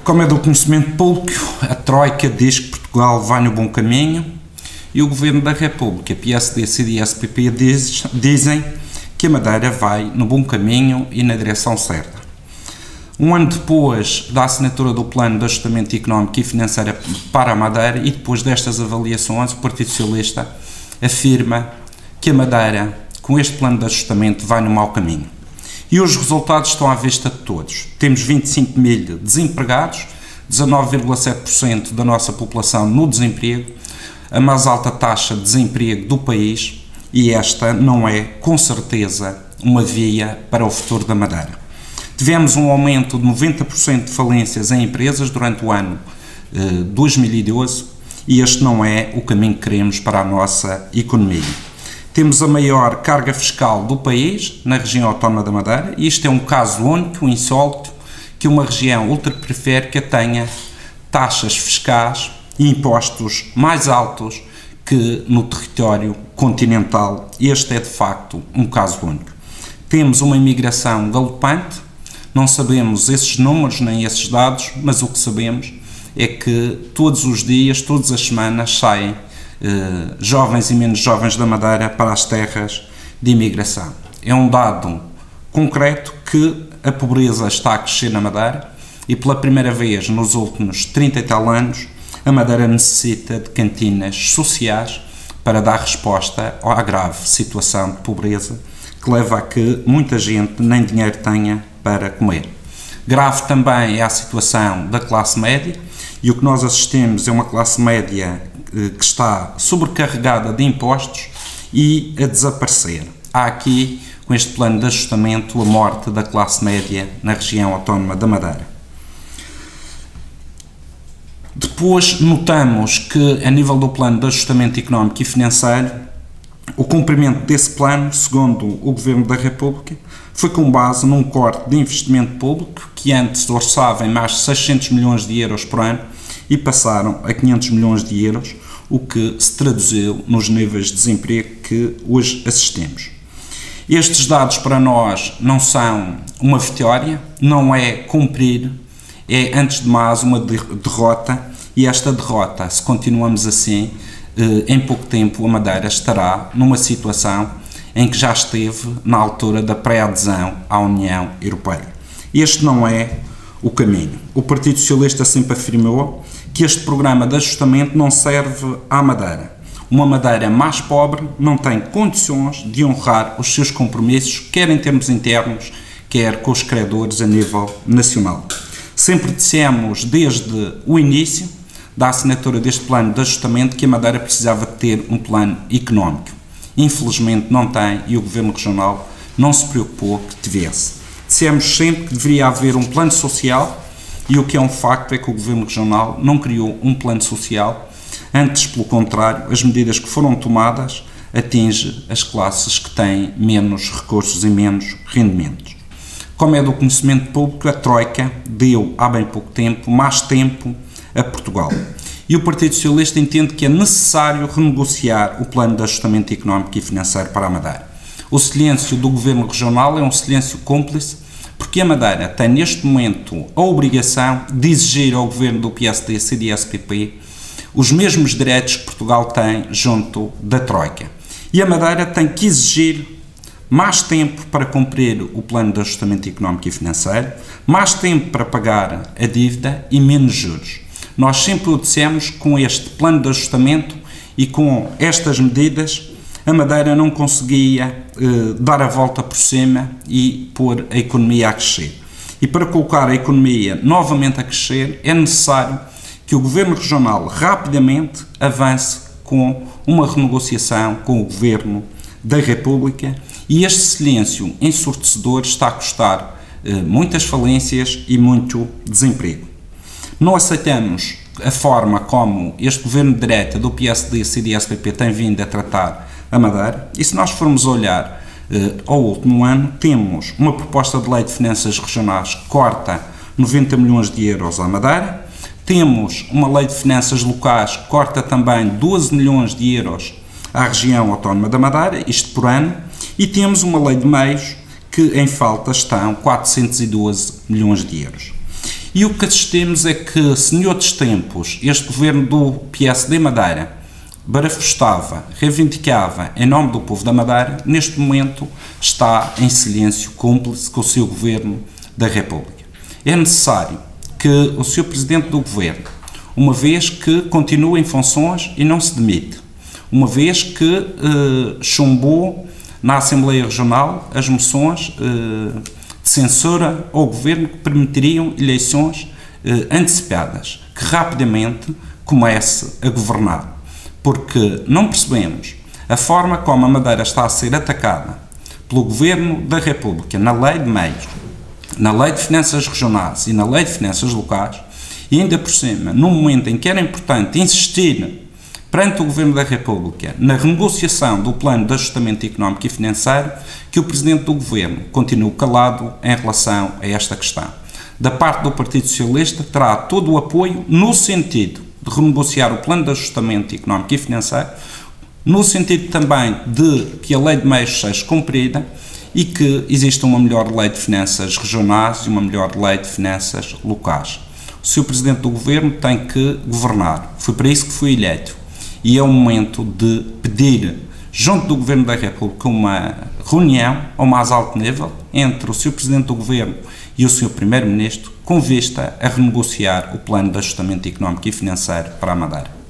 Como é do conhecimento público, a Troika diz que Portugal vai no bom caminho e o Governo da República, PSD, CDS-PP, dizem que a Madeira vai no bom caminho e na direção certa. Um ano depois da assinatura do Plano de Ajustamento Económico e Financeiro para a Madeira e depois destas avaliações, o Partido Socialista afirma que a Madeira, com este plano de ajustamento, vai no mau caminho. E os resultados estão à vista de todos. Temos 25 mil desempregados, 19,7% da nossa população no desemprego, a mais alta taxa de desemprego do país, e esta não é, com certeza, uma via para o futuro da Madeira. Tivemos um aumento de 90% de falências em empresas durante o ano 2012 e este não é o caminho que queremos para a nossa economia. Temos a maior carga fiscal do país, na região autónoma da Madeira, e isto é um caso único, insólito, que uma região ultraperiférica tenha taxas fiscais e impostos mais altos que no território continental. Este é, de facto, um caso único. Temos uma imigração galopante, não sabemos esses números nem esses dados, mas o que sabemos é que todos os dias, todas as semanas, saem jovens e menos jovens da Madeira para as terras de imigração. É um dado concreto que a pobreza está a crescer na Madeira e pela primeira vez nos últimos 30 e tal anos a Madeira necessita de cantinas sociais para dar resposta à grave situação de pobreza que leva a que muita gente nem dinheiro tenha para comer. Grave também é a situação da classe média e o que nós assistimos é uma classe média que está sobrecarregada de impostos e a desaparecer. Há aqui, com este plano de ajustamento, a morte da classe média na região autónoma da Madeira. Depois notamos que, a nível do plano de ajustamento económico e financeiro, o cumprimento desse plano, segundo o Governo da República, foi com base num corte de investimento público que antes orçava em mais de 600 milhões de euros por ano e passaram a 500 milhões de euros, o que se traduziu nos níveis de desemprego que hoje assistimos. Estes dados para nós não são uma vitória, não é cumprir, é antes de mais uma derrota e esta derrota, se continuamos assim, em pouco tempo a Madeira estará numa situação em que já esteve na altura da pré-adesão à União Europeia. Este não é o caminho. O Partido Socialista sempre afirmou que este programa de ajustamento não serve à Madeira. Uma Madeira mais pobre não tem condições de honrar os seus compromissos, quer em termos internos, quer com os credores a nível nacional. Sempre dissemos, desde o início da assinatura deste plano de ajustamento, que a Madeira precisava de ter um plano económico. Infelizmente não tem e o Governo Regional não se preocupou que tivesse. Dissemos sempre que deveria haver um plano social e o que é um facto é que o Governo Regional não criou um plano social, antes, pelo contrário, as medidas que foram tomadas atingem as classes que têm menos recursos e menos rendimentos. Como é do conhecimento público, a Troika deu há bem pouco tempo, mais tempo, a Portugal. E o Partido Socialista entende que é necessário renegociar o plano de ajustamento económico e financeiro para a Madeira. O silêncio do Governo Regional é um silêncio cúmplice, porque a Madeira tem neste momento a obrigação de exigir ao Governo do PSD, CDS-PP, os mesmos direitos que Portugal tem junto da Troika. E a Madeira tem que exigir mais tempo para cumprir o plano de ajustamento económico e financeiro, mais tempo para pagar a dívida e menos juros. Nós sempre o dissemos, com este plano de ajustamento e com estas medidas, a Madeira não conseguia dar a volta por cima e pôr a economia a crescer. E para colocar a economia novamente a crescer, é necessário que o Governo Regional rapidamente avance com uma renegociação com o Governo da República e este silêncio ensurdecedor está a custar muitas falências e muito desemprego. Não aceitamos a forma como este Governo de direita do PSD, CDS-PP tem vindo a tratar a Madeira e se nós formos olhar ao último ano, temos uma proposta de lei de finanças regionais que corta 90 milhões de euros à Madeira, temos uma lei de finanças locais que corta também 12 milhões de euros à região autónoma da Madeira, isto por ano, e temos uma lei de meios que em falta estão 412 milhões de euros. E o que assistimos é que, se em outros tempos este governo do PSD Madeira barafustava, reivindicava em nome do povo da Madeira, neste momento está em silêncio cúmplice com o seu governo da República. É necessário que o Sr. Presidente do Governo, uma vez que continua em funções e não se demite, uma vez que chumbou na Assembleia Regional as moções de censura ao Governo que permitiriam eleições antecipadas, que rapidamente comece a governar. Porque não percebemos a forma como a Madeira está a ser atacada pelo Governo da República na Lei de Meios, na Lei de Finanças Regionais e na Lei de Finanças Locais, e ainda por cima, num momento em que era importante insistir perante o Governo da República na renegociação do Plano de Ajustamento Económico e Financeiro, que o Presidente do Governo continue calado em relação a esta questão. Da parte do Partido Socialista, terá todo o apoio no sentido de renegociar o Plano de Ajustamento Económico e Financeiro, no sentido também de que a Lei de Meios seja cumprida e que exista uma melhor Lei de Finanças Regionais e uma melhor Lei de Finanças Locais. O Sr. Presidente do Governo tem que governar, foi para isso que foi eleito, e é o momento de pedir, junto do Governo da República, uma reunião ao mais alto nível entre o Sr. Presidente do Governo e o Sr. Primeiro-Ministro, com vista a renegociar o Plano de Ajustamento Económico e Financeiro para a Madeira.